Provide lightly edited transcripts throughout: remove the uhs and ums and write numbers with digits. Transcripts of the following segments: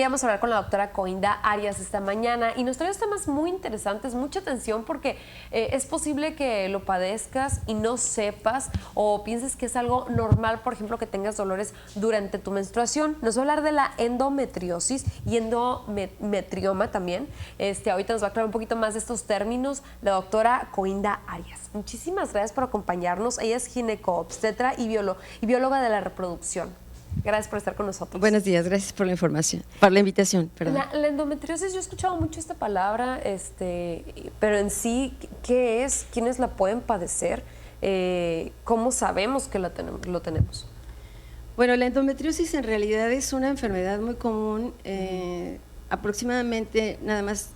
Aquí vamos a hablar con la doctora Coinda Arias esta mañana y nos trae temas muy interesantes, mucha atención porque es posible que lo padezcas y no sepas o pienses que es algo normal, por ejemplo, que tengas dolores durante tu menstruación. Nos va a hablar de la endometriosis y endometrioma también. Ahorita nos va a aclarar un poquito más de estos términos la doctora Coinda Arias. Muchísimas gracias por acompañarnos. Ella es gineco-obstetra y bióloga de la reproducción. Gracias por estar con nosotros. Buenos días, gracias por la información, por la invitación. Perdón. La endometriosis, yo he escuchado mucho esta palabra, pero en sí, ¿qué es? ¿Quiénes la pueden padecer? ¿Cómo sabemos que lo tenemos? Bueno, la endometriosis en realidad es una enfermedad muy común, aproximadamente, nada más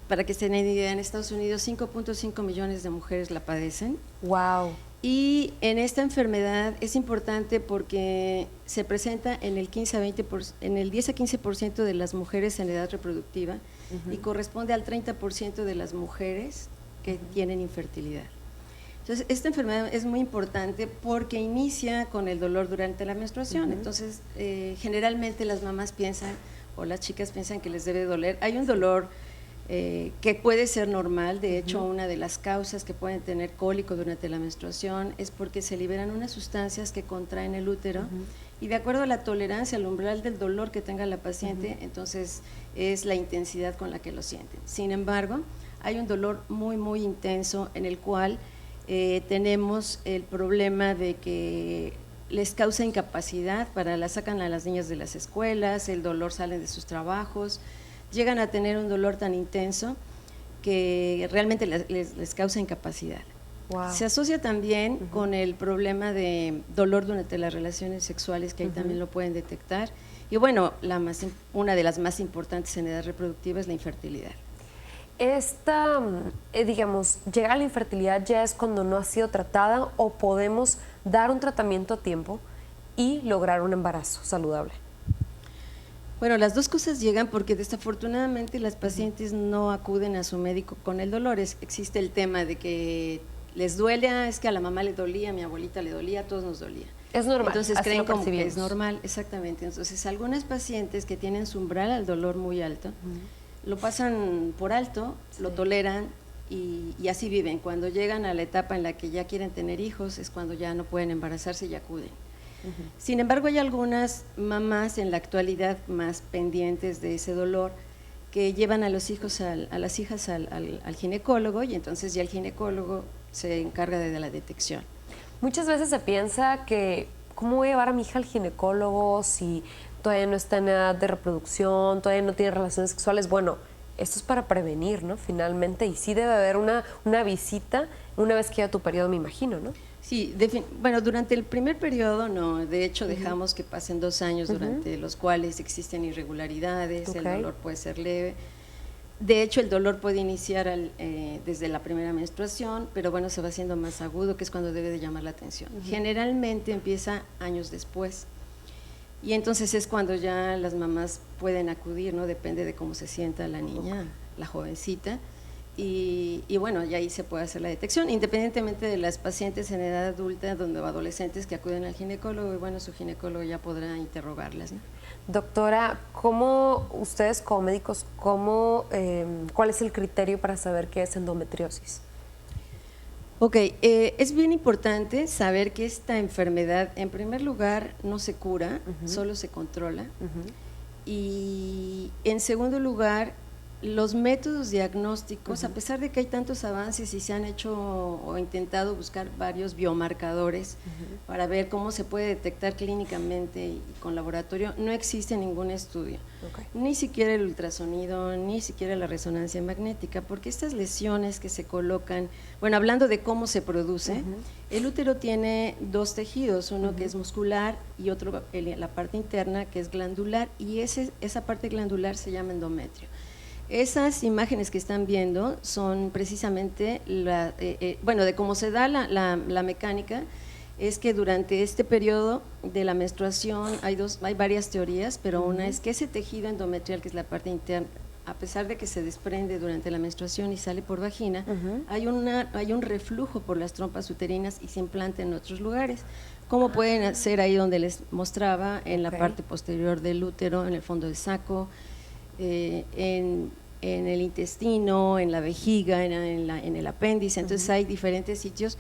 para que se den idea, en Estados Unidos 5.5 millones de mujeres la padecen. ¡Wow! Y en esta enfermedad es importante porque se presenta en el 10 a 15% de las mujeres en edad reproductiva y corresponde al 30% de las mujeres que tienen infertilidad. Entonces, esta enfermedad es muy importante porque inicia con el dolor durante la menstruación. Entonces, generalmente las mamás piensan o las chicas piensan que les debe doler. Hay un dolor que puede ser normal. De hecho, una de las causas que pueden tener cólico durante la menstruación es porque se liberan unas sustancias que contraen el útero y de acuerdo a la tolerancia, al umbral del dolor que tenga la paciente, entonces es la intensidad con la que lo sienten. Sin embargo, hay un dolor muy, muy intenso en el cual tenemos el problema de que les causa incapacidad, la sacan a las niñas de las escuelas, el dolor sale de sus trabajos, llegan a tener un dolor tan intenso que realmente les causa incapacidad. Wow. Se asocia también con el problema de dolor durante las relaciones sexuales, que ahí también lo pueden detectar. Y bueno, una de las más importantes en edad reproductiva es la infertilidad. Digamos, llegar a la infertilidad ya es cuando no ha sido tratada o podemos dar un tratamiento a tiempo y lograr un embarazo saludable. Bueno, las dos cosas llegan porque desafortunadamente las pacientes no acuden a su médico con el dolor. Existe el tema de que les duele, es que a la mamá le dolía, a mi abuelita le dolía, a todos nos dolía. Es normal. Entonces creen como que es normal, exactamente. Entonces algunas pacientes que tienen su umbral al dolor muy alto, lo pasan por alto, lo toleran y así viven. Cuando llegan a la etapa en la que ya quieren tener hijos es cuando ya no pueden embarazarse y acuden. Sin embargo, hay algunas mamás en la actualidad más pendientes de ese dolor que llevan a los hijos, a las hijas al ginecólogo y entonces ya el ginecólogo se encarga de la detección. Muchas veces se piensa que, ¿cómo voy a llevar a mi hija al ginecólogo si todavía no está en edad de reproducción, todavía no tiene relaciones sexuales? Bueno, esto es para prevenir, ¿no? Finalmente, y sí debe haber una visita una vez que ya tu periodo, me imagino, ¿no? Sí, bueno, durante el primer periodo no, de hecho dejamos que pasen 2 años durante los cuales existen irregularidades, el dolor puede ser leve. De hecho, el dolor puede iniciar desde la primera menstruación, pero bueno, se va haciendo más agudo, que es cuando debe de llamar la atención. Generalmente empieza años después y entonces es cuando ya las mamás pueden acudir, ¿no? Depende de cómo se sienta la niña, la jovencita. Y bueno, ya ahí se puede hacer la detección, independientemente de las pacientes en edad adulta o adolescentes que acuden al ginecólogo, y bueno, su ginecólogo ya podrá interrogarlas, ¿no? Doctora, ¿cómo ustedes como médicos, cuál es el criterio para saber qué es endometriosis? Ok, es bien importante saber que esta enfermedad, en primer lugar, no se cura, solo se controla, y en segundo lugar, los métodos diagnósticos, a pesar de que hay tantos avances y se han hecho o intentado buscar varios biomarcadores para ver cómo se puede detectar clínicamente y con laboratorio, no existe ningún estudio, ni siquiera el ultrasonido, ni siquiera la resonancia magnética, porque estas lesiones que se colocan, bueno, hablando de cómo se produce, el útero tiene 2 tejidos, uno que es muscular y otro, la parte interna, que es glandular, y esa parte glandular se llama endometrio. Esas imágenes que están viendo son precisamente, de cómo se da la mecánica, es que durante este periodo de la menstruación hay varias teorías, pero una es que ese tejido endometrial, que es la parte a pesar de que se desprende durante la menstruación y sale por vagina, hay un reflujo por las trompas uterinas y se implanta en otros lugares, como pueden hacer ahí donde les mostraba, en la parte posterior del útero, en el fondo del saco, en el intestino, en la vejiga, en el apéndice. Entonces hay diferentes sitios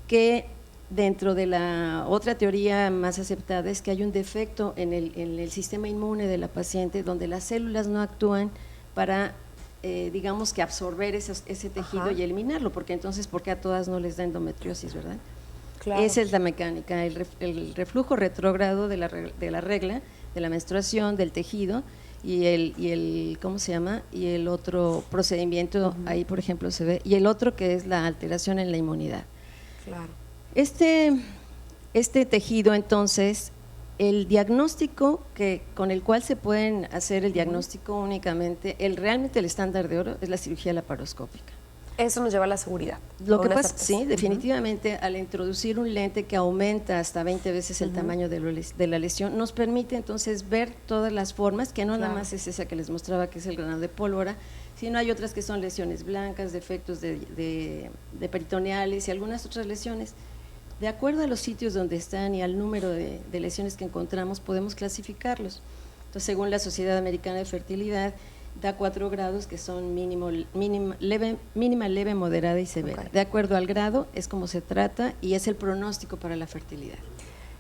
que, dentro de la otra teoría más aceptada, es que hay un defecto en el sistema inmune de la paciente, donde las células no actúan para, digamos, que absorber ese tejido y eliminarlo, porque entonces, ¿por qué a todas no les da endometriosis, verdad? Claro. Esa es la mecánica, el reflujo retrógrado de la regla, de la menstruación, del tejido, y el ¿cómo se llama? Y el otro procedimiento, ahí por ejemplo se ve, y el otro que es la alteración en la inmunidad. Claro. Este tejido, entonces, el diagnóstico con el cual se pueden hacer el diagnóstico únicamente, realmente el estándar de oro es la cirugía laparoscópica. Eso nos lleva a la seguridad. Lo que pasa, sí, definitivamente, al introducir un lente que aumenta hasta 20 veces el tamaño de la lesión, nos permite entonces ver todas las formas, que no nada más es esa que les mostraba, que es el granado de pólvora, sino hay otras que son lesiones blancas, defectos de peritoneales y algunas otras lesiones. De acuerdo a los sitios donde están y al número de lesiones que encontramos, podemos clasificarlos. Entonces, según la Sociedad Americana de Fertilidad, da 4 grados, que son mínima, leve, moderada y severa. De acuerdo al grado es como se trata y es el pronóstico para la fertilidad.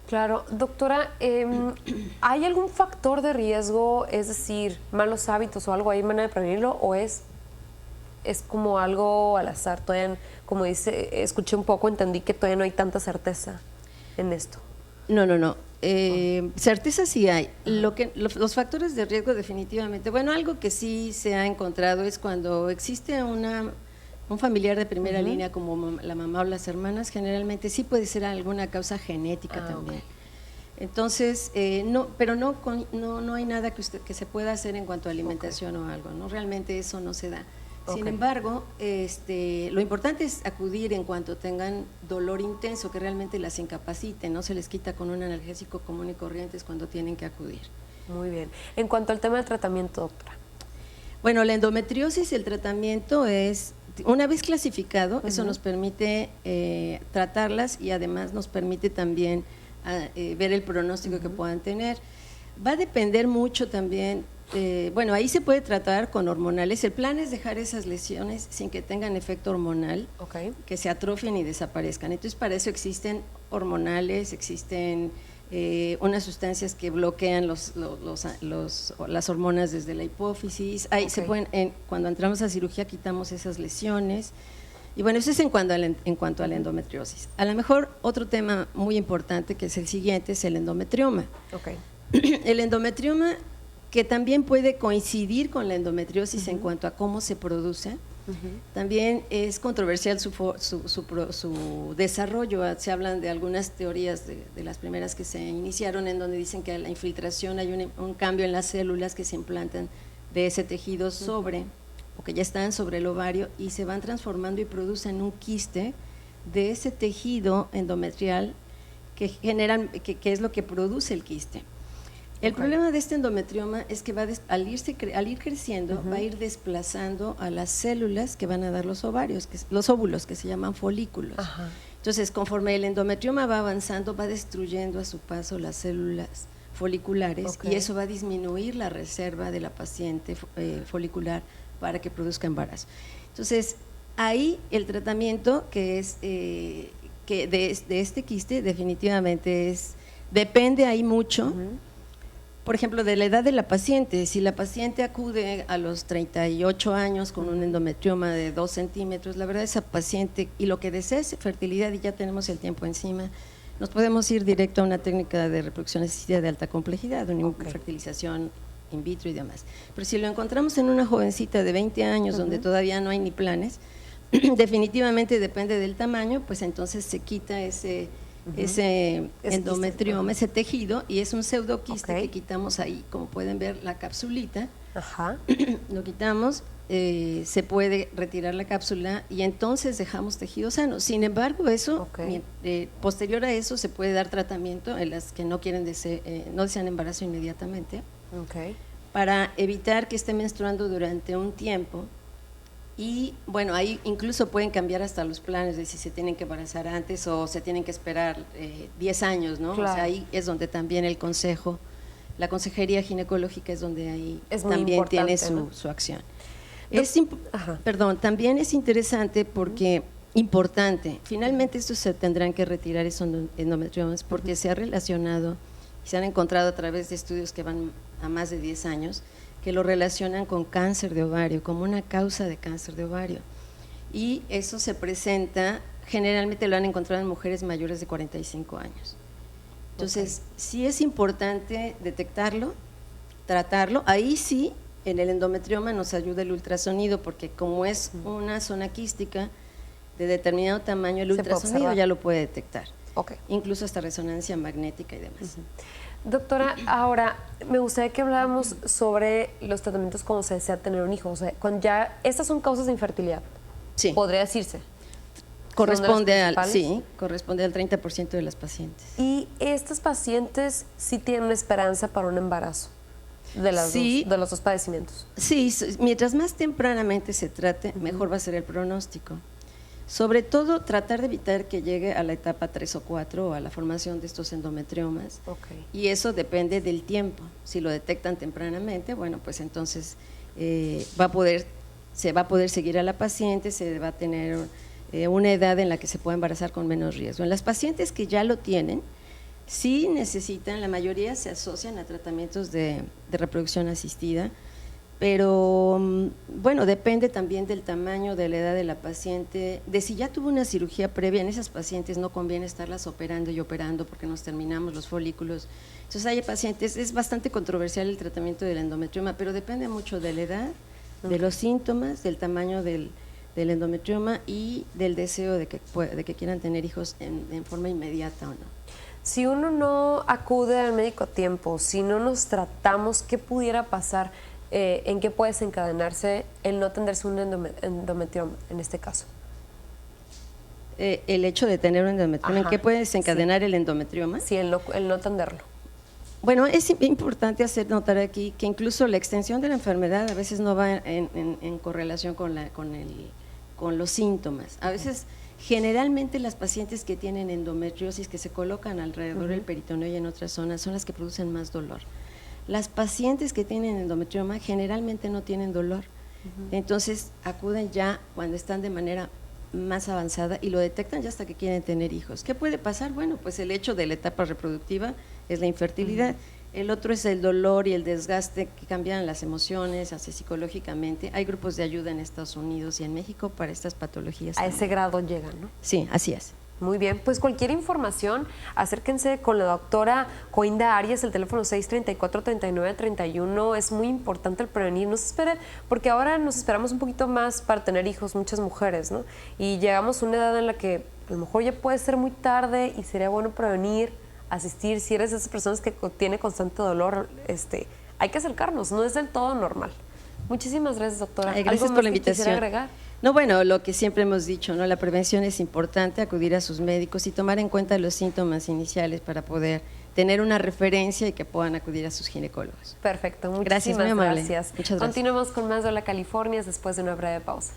Claro, doctora, ¿hay algún factor de riesgo, es decir, malos hábitos o algo, hay manera de prevenirlo, o es como algo al azar? Todavía, como dice, escuché un poco, entendí que todavía no hay tanta certeza en esto. No. Certeza sí hay. Los factores de riesgo definitivamente, bueno, algo que sí se ha encontrado es cuando existe un familiar de primera línea, como la mamá o las hermanas, generalmente sí puede ser alguna causa genética también. Entonces, pero no hay nada que se pueda hacer en cuanto a alimentación o algo, ¿no? Realmente eso no se da. Sin embargo, lo importante es acudir en cuanto tengan dolor intenso, que realmente las incapacite, no se les quita con un analgésico común y corriente, es cuando tienen que acudir. Muy bien. En cuanto al tema del tratamiento, doctora. Bueno, la endometriosis, el tratamiento es, una vez clasificado, eso nos permite tratarlas y además nos permite también ver el pronóstico que puedan tener. Va a depender mucho también. Bueno, ahí se puede tratar con hormonales. El plan es dejar esas lesiones sin que tengan efecto hormonal, que se atrofien y desaparezcan. Entonces, para eso existen hormonales, existen unas sustancias que bloquean las hormonas desde la hipófisis. Ahí se pueden, cuando entramos a cirugía, quitamos esas lesiones. Y bueno, eso es en cuanto a la endometriosis. A lo mejor otro tema muy importante, que es el siguiente, es el endometrioma. El endometrioma, que también puede coincidir con la endometriosis en cuanto a cómo se produce, también es controversial su desarrollo. Se hablan de algunas teorías de las primeras que se iniciaron, en donde dicen que a la infiltración hay un cambio en las células que se implantan de ese tejido o que ya están sobre el ovario, y se van transformando y producen un quiste de ese tejido endometrial que es lo que produce el quiste. El problema de este endometrioma es que al ir creciendo, va a ir desplazando a las células que van a dar los ovarios, los óvulos, que se llaman folículos. Entonces, conforme el endometrioma va avanzando, va destruyendo a su paso las células foliculares, y eso va a disminuir la reserva de la paciente folicular para que produzca embarazo. Entonces, ahí el tratamiento que es de este quiste definitivamente depende ahí mucho. Por ejemplo, de la edad de la paciente. Si la paciente acude a los 38 años con un endometrioma de 2 centímetros, la verdad, esa paciente, y lo que desea es fertilidad y ya tenemos el tiempo encima, nos podemos ir directo a una técnica de reproducción asistida de alta complejidad, una fertilización in vitro y demás. Pero si lo encontramos en una jovencita de 20 años donde todavía no hay ni planes, definitivamente depende del tamaño, pues entonces se quita ese endometrioma, ese tejido, y es un pseudoquiste que quitamos ahí, como pueden ver, la capsulita. Lo quitamos, se puede retirar la cápsula y entonces dejamos tejido sano. Sin embargo, eso posterior a eso se puede dar tratamiento en las que no desean embarazo inmediatamente, para evitar que esté menstruando durante un tiempo. Y bueno, ahí incluso pueden cambiar hasta los planes de si se tienen que embarazar antes o se tienen que esperar 10 años, ¿no? Claro. O sea, ahí es donde también el consejo, la consejería ginecológica es donde ahí Es muy también tiene importante, ¿no? su acción. Ajá. Perdón, también es interesante porque, importante, finalmente estos se tendrán que retirar esos endometriomas porque se ha relacionado y se han encontrado a través de estudios que van a más de 10 años, que lo relacionan con cáncer de ovario, como una causa de cáncer de ovario. Y eso se presenta, generalmente lo han encontrado en mujeres mayores de 45 años. Entonces, sí es importante detectarlo, tratarlo. Ahí sí, en el endometrioma nos ayuda el ultrasonido, porque como es una zona quística de determinado tamaño, el Se puede ultrasonido observar. ya lo puede detectar. Ok. Incluso hasta resonancia magnética y demás. Doctora, ahora me gustaría que habláramos sobre los tratamientos cuando se desea tener un hijo. O sea, cuando ya estas son causas de infertilidad, Sí. podría decirse. Corresponde ¿Son de las principales? corresponde al 30% de las pacientes. Y estas pacientes sí tienen una esperanza para un embarazo Sí. de los dos padecimientos. Sí, mientras más tempranamente se trate, mejor va a ser el pronóstico. Sobre todo, tratar de evitar que llegue a la etapa 3 o 4 o a la formación de estos endometriomas. Ok. Y eso depende del tiempo. Si lo detectan tempranamente, bueno, pues entonces se va a poder seguir a la paciente, se va a tener una edad en la que se puede embarazar con menos riesgo. En las pacientes que ya lo tienen, sí necesitan, la mayoría se asocian a tratamientos de reproducción asistida, pero bueno, depende también del tamaño, de la edad de la paciente, de si ya tuvo una cirugía previa. En esas pacientes no conviene estarlas operando y operando porque nos terminamos los folículos. Entonces hay pacientes, es bastante controversial el tratamiento del endometrioma, pero depende mucho de la edad, de los síntomas, del tamaño del endometrioma y del deseo de que quieran tener hijos en forma inmediata o no. Si uno no acude al médico a tiempo, si no nos tratamos, ¿qué pudiera pasar? ¿En qué puede desencadenarse el no atenderse un endometrioma en este caso? El hecho de tener un endometrioma, ¿en Ajá, qué puede desencadenar sí. el endometrioma? Sí, el no atenderlo. Bueno, es importante hacer notar aquí que incluso la extensión de la enfermedad a veces no va en correlación con los síntomas. A veces, generalmente las pacientes que tienen endometriosis, que se colocan alrededor del peritoneo y en otras zonas, son las que producen más dolor. Las pacientes que tienen endometrioma generalmente no tienen dolor, entonces acuden ya cuando están de manera más avanzada y lo detectan ya hasta que quieren tener hijos. ¿Qué puede pasar? Bueno, pues el hecho de la etapa reproductiva es la infertilidad, el otro es el dolor y el desgaste que cambian las emociones, hace psicológicamente. Hay grupos de ayuda en Estados Unidos y en México para estas patologías. A también. ese grado llegan, ¿no? Sí, así es. Muy bien, pues cualquier información, acérquense con la doctora Coinda Arias, el teléfono 634-3931, es muy importante el prevenir, no se esperen, porque ahora nos esperamos un poquito más para tener hijos, muchas mujeres, ¿no? Y llegamos a una edad en la que a lo mejor ya puede ser muy tarde y sería bueno prevenir, asistir, si eres de esas personas que tiene constante dolor, hay que acercarnos, no es del todo normal. Muchísimas gracias, doctora. Ay, gracias ¿Algo por más la que quisiera invitación. agregar? No, bueno, lo que siempre hemos dicho, ¿no? La prevención es importante, acudir a sus médicos y tomar en cuenta los síntomas iniciales para poder tener una referencia y que puedan acudir a sus ginecólogos. Perfecto, Gracias, muchísimas muy amable. gracias. Muchas gracias. Continuemos con más de Hola California después de una breve pausa.